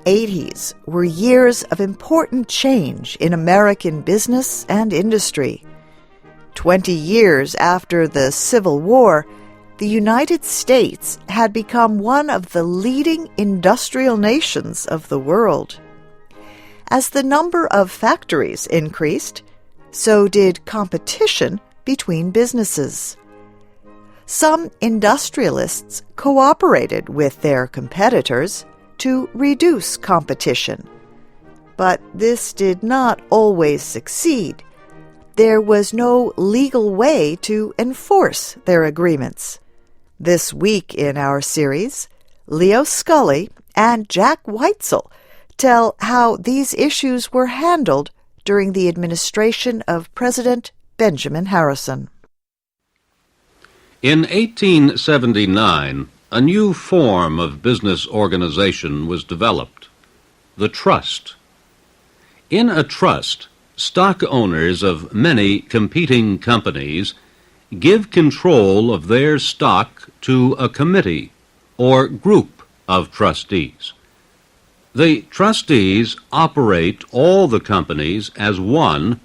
1980s were years of important change in American business and industry. 20 years after the Civil War, the United States had become one of the leading industrial nations of the world. As the number of factories increased, so did competition between businesses. Some industrialists cooperated with their competitors to reduce competition. But this did not always succeed. There was no legal way to enforce their agreements. This week in our series, Leo Scully and Jack Weitzel tell how these issues were handled during the administration of President Benjamin Harrison. In 1879, a new form of business organization was developed, the trust. In a trust, stock owners of many competing companies give control of their stock to a committee or group of trustees. The trustees operate all the companies as one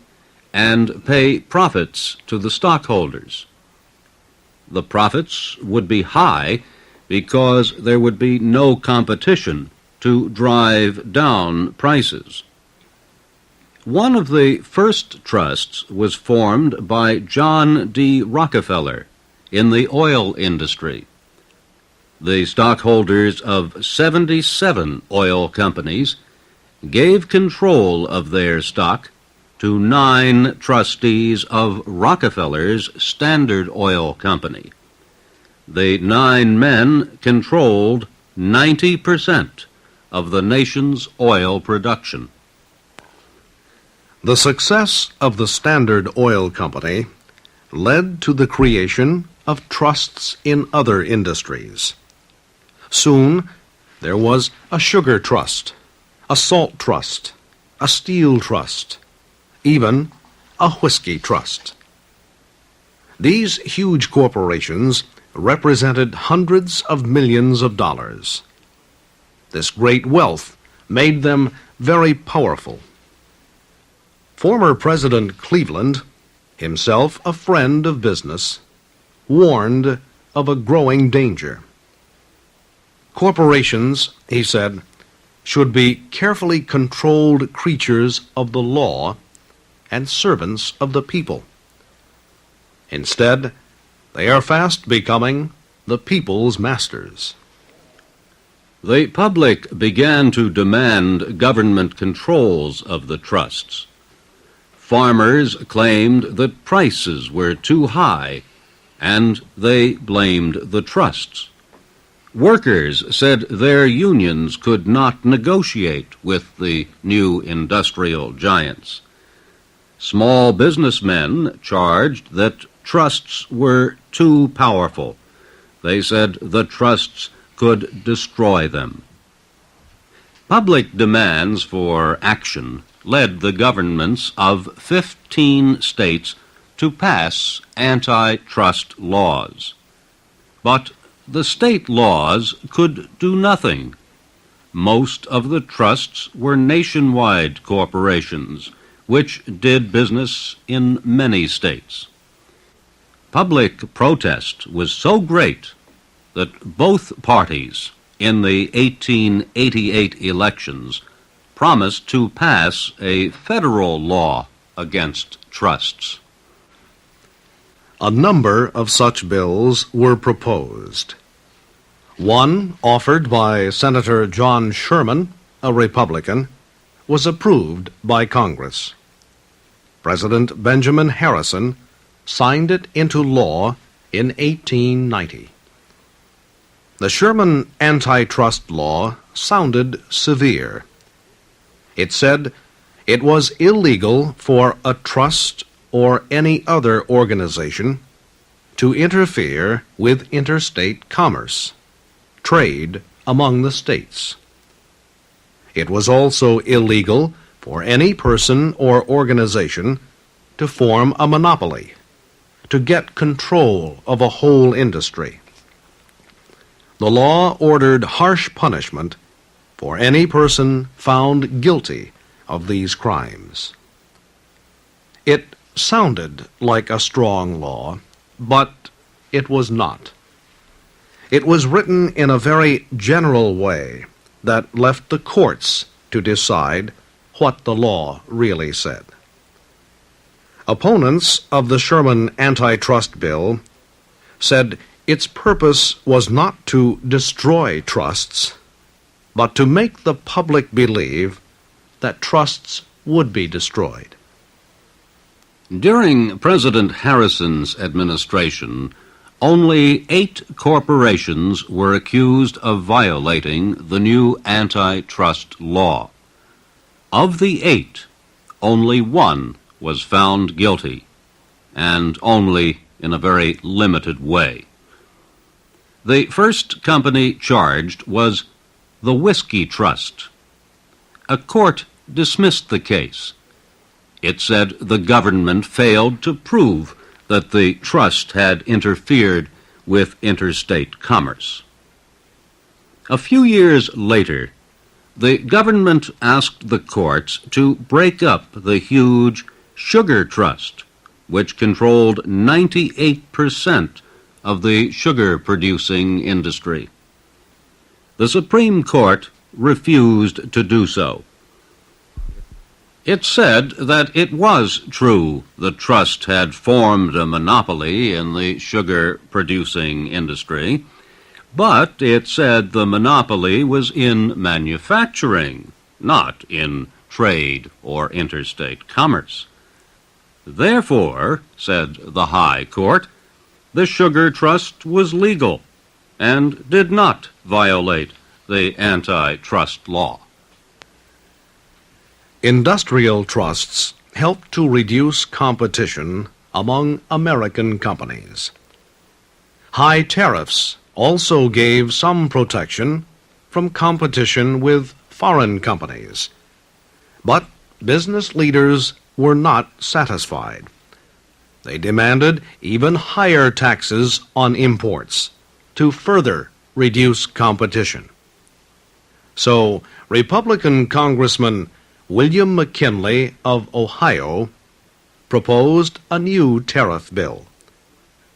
and pay profits to the stockholders. The profits would be high because there would be no competition to drive down prices. One of the first trusts was formed by John D. Rockefeller in the oil industry. The stockholders of 77 oil companies gave control of their stock to 9 trustees of Rockefeller's Standard Oil Company. The 9 men controlled 90% of the nation's oil production. The success of the Standard Oil Company led to the creation of trusts in other industries. Soon, there was a sugar trust, a salt trust, a steel trust, even a whiskey trust. These huge corporations represented hundreds of millions of dollars. This great wealth made them very powerful. Former President Cleveland, himself a friend of business, warned of a growing danger. Corporations, he said, should be carefully controlled creatures of the law and servants of the people. Instead, they are fast becoming the people's masters. The public began to demand government controls of the trusts. Farmers claimed that prices were too high, and they blamed the trusts. Workers said their unions could not negotiate with the new industrial giants. Small businessmen charged that trusts were too powerful. They said the trusts could destroy them. Public demands for action led the governments of 15 states to pass antitrust laws. But the state laws could do nothing. Most of the trusts were nationwide corporations, which did business in many states. Public protest was so great that both parties in the 1888 elections promised to pass a federal law against trusts. A number of such bills were proposed. One, offered by Senator John Sherman, a Republican, was approved by Congress. President Benjamin Harrison signed it into law in 1890. The Sherman antitrust law sounded severe. It said it was illegal for a trust or any other organization to interfere with interstate commerce, trade among the states. It was also illegal for any person or organization to form a monopoly, to get control of a whole industry. The law ordered harsh punishment for any person found guilty of these crimes. It sounded like a strong law, but it was not. It was written in a very general way that left the courts to decide what the law really said. Opponents of the Sherman antitrust bill said its purpose was not to destroy trusts, but to make the public believe that trusts would be destroyed. During President Harrison's administration, only 8 corporations were accused of violating the new antitrust law. Of the 8, only 1 was found guilty, and only in a very limited way. The first company charged was the Whiskey Trust. A court dismissed the case. It said the government failed to prove that the trust had interfered with interstate commerce. A few years later, the government asked the courts to break up the huge Sugar Trust, which controlled 98% of the sugar-producing industry. The Supreme Court refused to do so. It said that it was true the trust had formed a monopoly in the sugar-producing industry, but it said the monopoly was in manufacturing, not in trade or interstate commerce. Therefore, said the High Court, the Sugar Trust was legal and did not violate the antitrust law. Industrial trusts helped to reduce competition among American companies. High tariffs also gave some protection from competition with foreign companies. But business leaders were not satisfied. They demanded even higher taxes on imports to further reduce competition. So, Republican Congressman William McKinley of Ohio proposed a new tariff bill,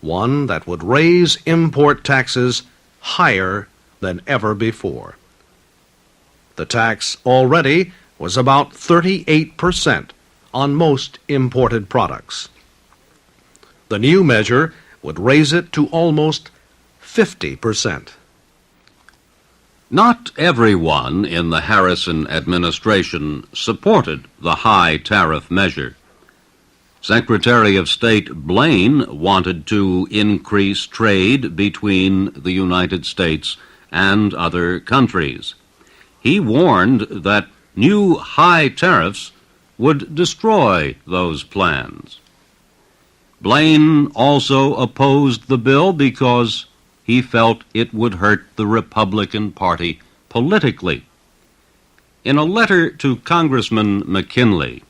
one that would raise import taxes higher than ever before. The tax already was about 38% on most imported products. The new measure would raise it to almost 50%. Not everyone in the Harrison administration supported the high tariff measure. Secretary of State Blaine wanted to increase trade between the United States and other countries. He warned that new high tariffs would destroy those plans. Blaine also opposed the bill because he felt it would hurt the Republican Party politically. In a letter to Congressman McKinley,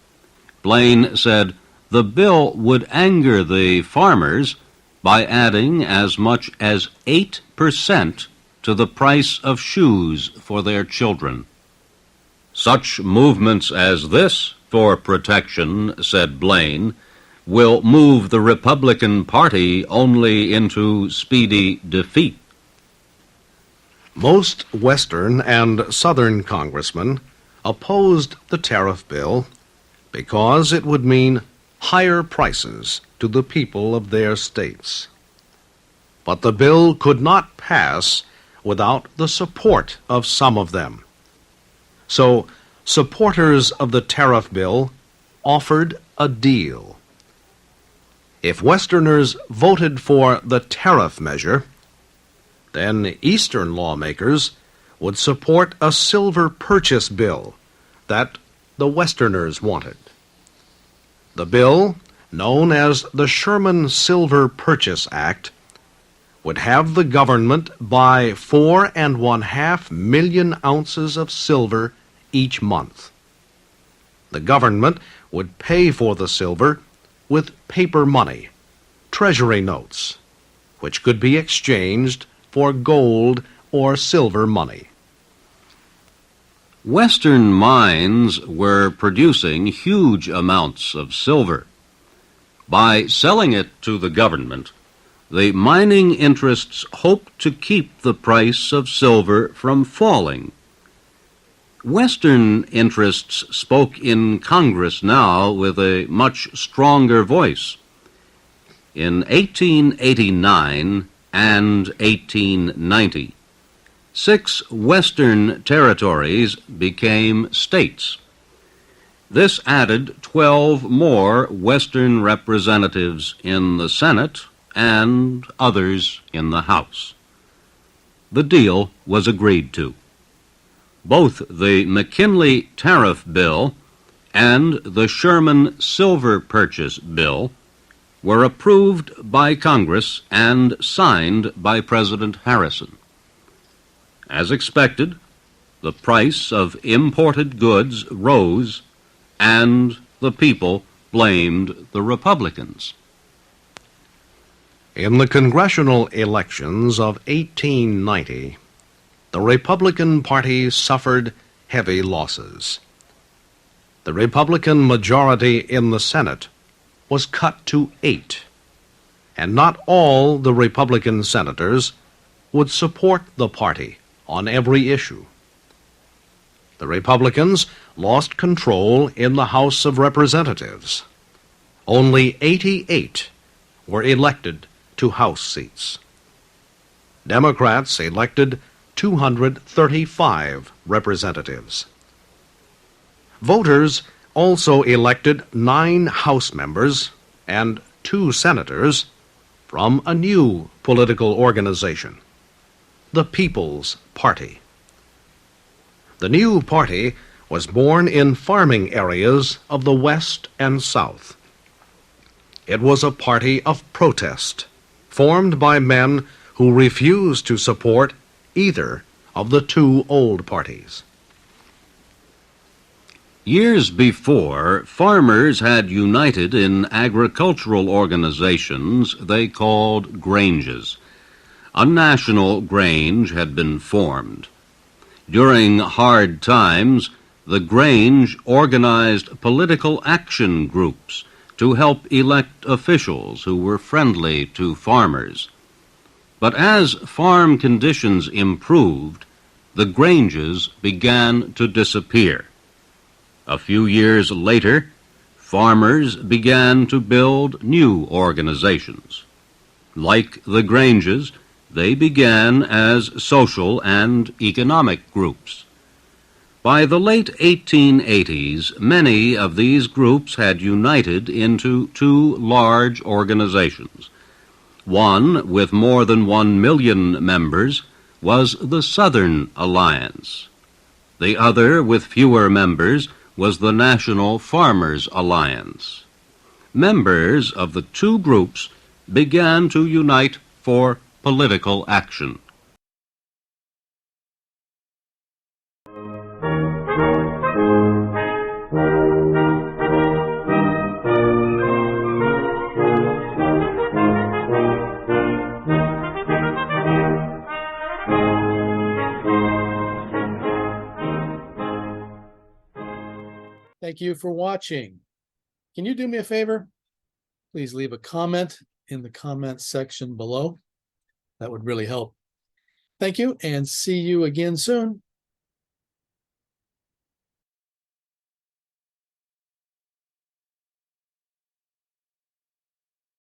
Blaine said the bill would anger the farmers by adding as much as 8% to the price of shoes for their children. Such movements as this for protection, said Blaine, will move the Republican Party only into speedy defeat. Most Western and Southern congressmen opposed the tariff bill because it would mean higher prices to the people of their states. But the bill could not pass without the support of some of them. So, supporters of the tariff bill offered a deal. If Westerners voted for the tariff measure, then Eastern lawmakers would support a silver purchase bill that the Westerners wanted. The bill, known as the Sherman Silver Purchase Act, would have the government buy 4.5 million ounces of silver each month. The government would pay for the silver with paper money, treasury notes, which could be exchanged for gold or silver money. Western mines were producing huge amounts of silver. By selling it to the government, the mining interests hoped to keep the price of silver from falling. Western interests spoke in Congress now with a much stronger voice. In 1889 and 1890, 6 Western territories became states. This added 12 more Western representatives in the Senate and others in the House. The deal was agreed to. Both the McKinley Tariff Bill and the Sherman Silver Purchase Bill were approved by Congress and signed by President Harrison. As expected, the price of imported goods rose, and the people blamed the Republicans. In the congressional elections of 1890, the Republican Party suffered heavy losses. The Republican majority in the Senate was cut to 8, and not all the Republican senators would support the party on every issue. The Republicans lost control in the House of Representatives. Only 88 were elected to House seats. Democrats elected 235 representatives. Voters also elected 9 House members and 2 senators from a new political organization, the People's Party. The new party was born in farming areas of the West and South. It was a party of protest, formed by men who refused to support either of the 2 old parties. Years before, farmers had united in agricultural organizations they called granges. A national grange had been formed. During hard times, the grange organized political action groups to help elect officials who were friendly to farmers. But as farm conditions improved, the granges began to disappear. A few years later, farmers began to build new organizations. Like the granges, they began as social and economic groups. By the late 1880s, many of these groups had united into 2 large organizations. One, with more than 1 million members, was the Southern Alliance. The other, with fewer members, was the National Farmers Alliance. Members of the 2 groups began to unite for political action. Thank you for watching. Can you do me a favor? Please leave a comment in the comments section below. That would really help. Thank you, and see you again soon.